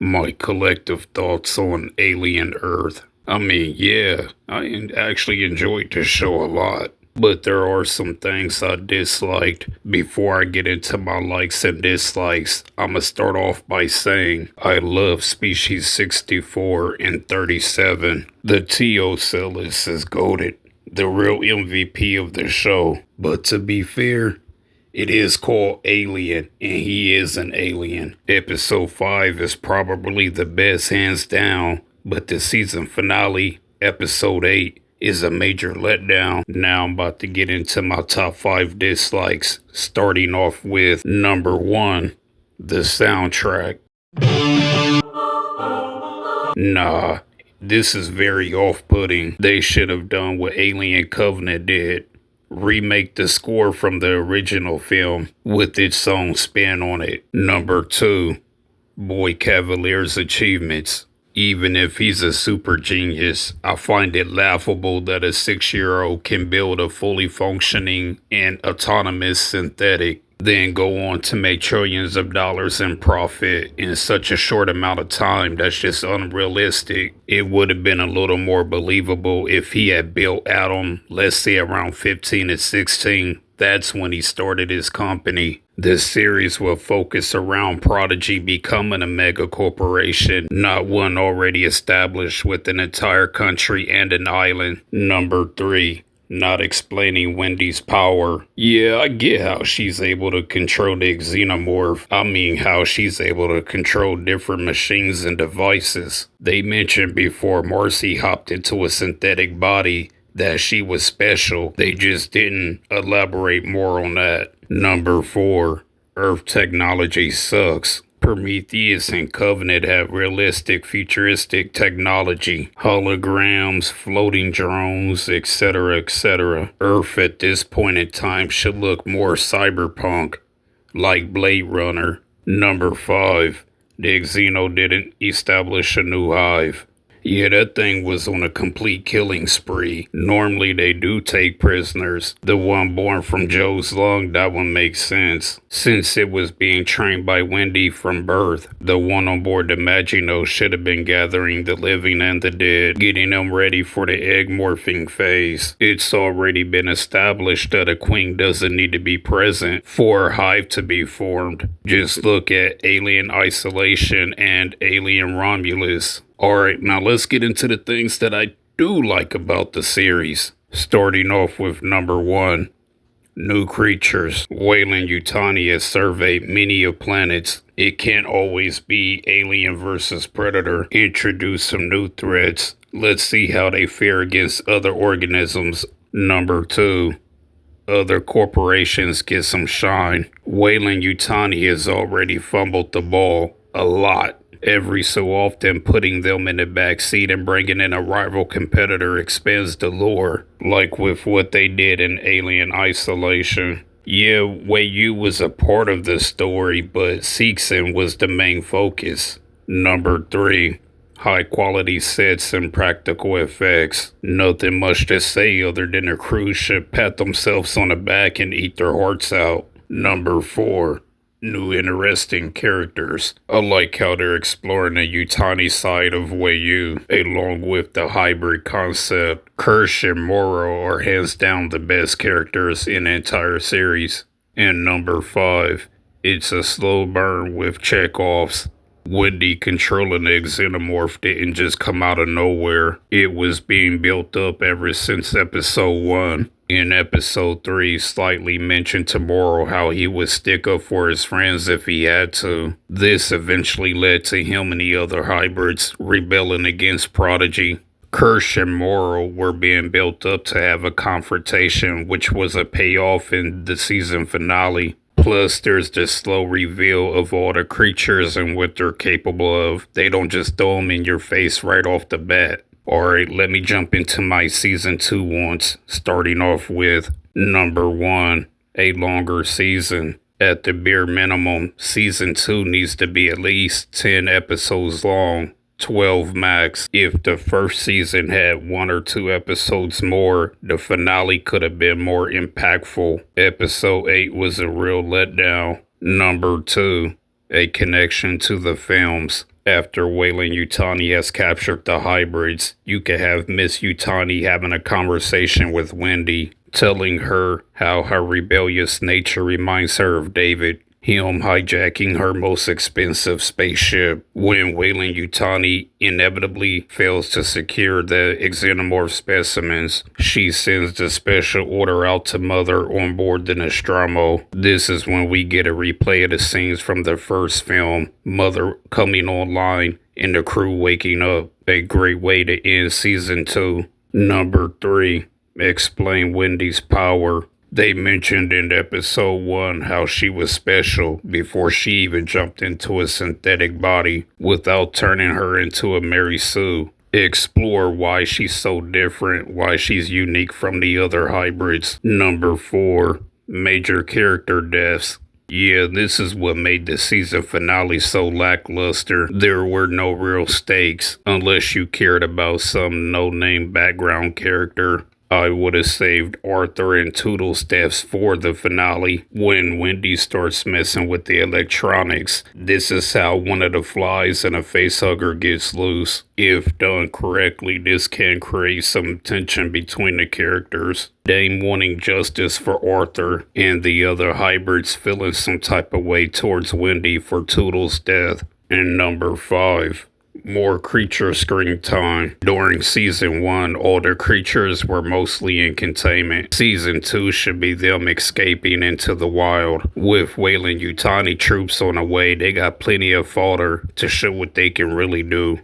My collective thoughts on Alien Earth. I mean, yeah, actually enjoyed the show a lot, but there are some things I disliked. Before I get into my likes and dislikes, I'ma start off by saying I love Species 64 and 37. The Teocellus is goated, the real MVP of the show. But to be fair, it is called Alien, and he is an alien. Episode 5 is probably the best, hands down, but the season finale, Episode 8, is a major letdown. Now I'm about to get into my top 5 dislikes, starting off with number 1, the soundtrack. Nah, this is very off-putting. They should have done what Alien Covenant did. Remake the score from the original film with its own spin on it. Number 2, Boy Cavalier's achievements. Even if he's a super genius, I find it laughable that a 6-year-old can build a fully functioning and autonomous synthetic, then go on to make trillions of dollars in profit in such a short amount of time. That's just unrealistic. It would have been a little more believable if he had built Adam, let's say around 15 to 16. That's when he started his company. This series will focus around Prodigy becoming a mega corporation, not one already established with an entire country and an island. Number 3, not explaining Wendy's power. Yeah, I get how she's able to control the xenomorph. I mean, how she's able to control different machines and devices. They mentioned before Marcy hopped into a synthetic body that she was special. They just didn't elaborate more on that. Number 4, Earth technology sucks. Prometheus and Covenant have realistic, futuristic technology, holograms, floating drones, etc., etc. Earth at this point in time should look more cyberpunk, like Blade Runner. Number 5, the Xeno didn't establish a new hive. Yeah, that thing was on a complete killing spree. Normally they do take prisoners. The one born from Joe's lung, that one makes sense, since it was being trained by Wendy from birth. The one on board the Maginot should have been gathering the living and the dead, getting them ready for the egg morphing phase. It's already been established that a queen doesn't need to be present for a hive to be formed. Just look at Alien Isolation and Alien Romulus. Alright, now let's get into the things that I do like about the series. Starting off with number 1, new creatures. Weyland-Yutani has surveyed many of planets. It can't always be Alien versus Predator. Introduce some new threats. Let's see how they fare against other organisms. Number 2, other corporations get some shine. Weyland-Yutani has already fumbled the ball a lot. Every so often, putting them in the back seat and bringing in a rival competitor expands the lore, like with what they did in Alien Isolation. Yeah, Wei was a part of the story, but Seegson was the main focus. Number 3, high quality sets and practical effects. Nothing much to say other than the crew should pat themselves on the back and eat their hearts out. Number 4, new interesting characters. I like how they're exploring the Yutani side of Wei, along with the hybrid concept. Kirsch and Moro are hands down the best characters in the entire series. And number 5, it's a slow burn with checkoffs. Wendy controlling the xenomorph didn't just come out of nowhere. It was being built up ever since episode 1. In episode 3, slightly mentioned to Moro how he would stick up for his friends if he had to. This eventually led to him and the other hybrids rebelling against Prodigy. Kirsch and Moro were being built up to have a confrontation, which was a payoff in the season finale. Plus, there's the slow reveal of all the creatures and what they're capable of. They don't just throw them in your face right off the bat. Alright, let me jump into my season 2 wants, starting off with number 1, a longer season. At the bare minimum, season 2 needs to be at least 10 episodes long. 12 max. If the first season had 1 or 2 episodes more, the finale could have been more impactful. Episode 8 was a real letdown. Number 2, a connection to the films. After Weyland Yutani has captured the hybrids, you can have Miss Yutani having a conversation with Wendy, telling her how her rebellious nature reminds her of David, him hijacking her most expensive spaceship. When Weyland Yutani inevitably fails to secure the xenomorph specimens, she sends the special order out to Mother on board the Nostromo. This is when we get a replay of the scenes from the first film, Mother coming online and the crew waking up. A great way to end season 2. Number 3. Explain Wendy's power. They mentioned in episode 1 how she was special before she even jumped into a synthetic body without turning her into a Mary Sue. Explore why she's so different, why she's unique from the other hybrids. Number 4. Major character deaths. Yeah, this is what made the season finale so lackluster. There were no real stakes, unless you cared about some no-name background character. I would have saved Arthur and Toodles' deaths for the finale when Wendy starts messing with the electronics. This is how one of the flies in a facehugger gets loose. If done correctly, this can create some tension between the characters. Dame wanting justice for Arthur and the other hybrids feeling some type of way towards Wendy for Toodles' death. And number 5. More creature screen time. During season 1, all the creatures were mostly in containment. Season 2 should be them escaping into the wild. With Weyland Yutani troops on the way, they got plenty of fodder to show what they can really do.